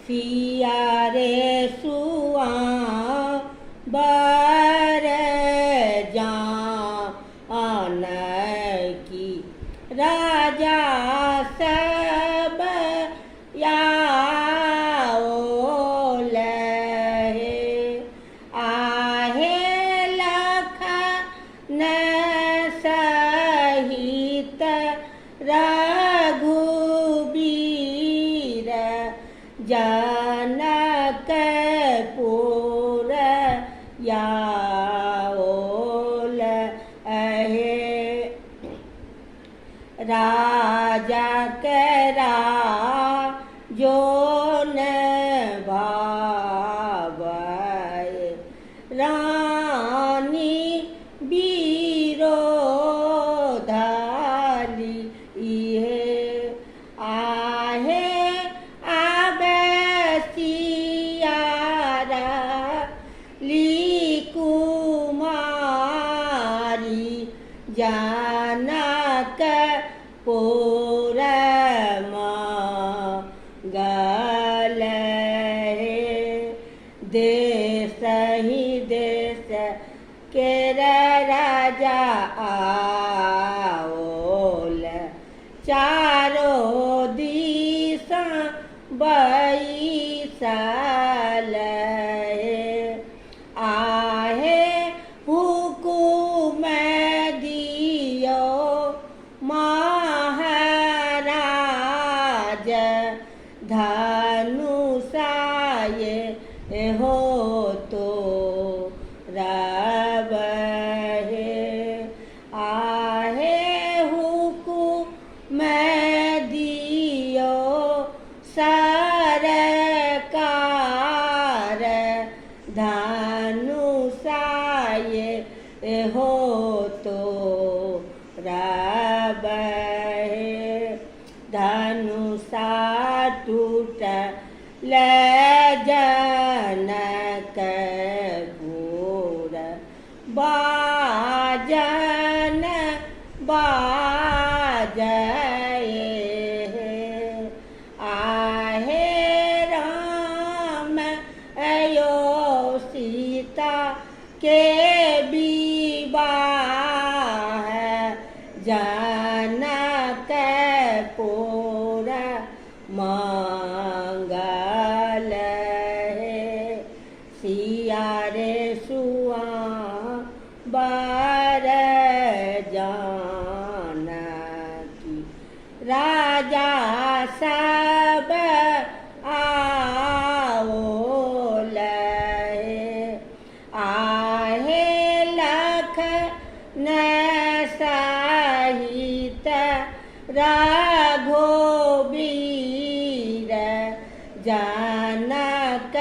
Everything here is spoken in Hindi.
सिया रे सुआ बर जान की राजा सब याओल आहे लखन सहित रघुबीर जनकपुर याओल राजा करा जो न भावय रानी विरोधाली आहे आबे सियारा कुमारी जनकपुर मंगल देश ही देश के राजा आओल चारों दिशा बैसल आहे हुकुम दियो महाराज धनुषाए हो तो रब आहे हुकुम दियो सरकार धनुषाए हो तो रब धनुषा टूट ले जनकपुर बाजन बाजए आहे राम अयो सीता के विवाह जनकपुर मंगल सिया रे सुआ बर जान की राजा सब आओल आहे लखन सहित रघुबीर जनक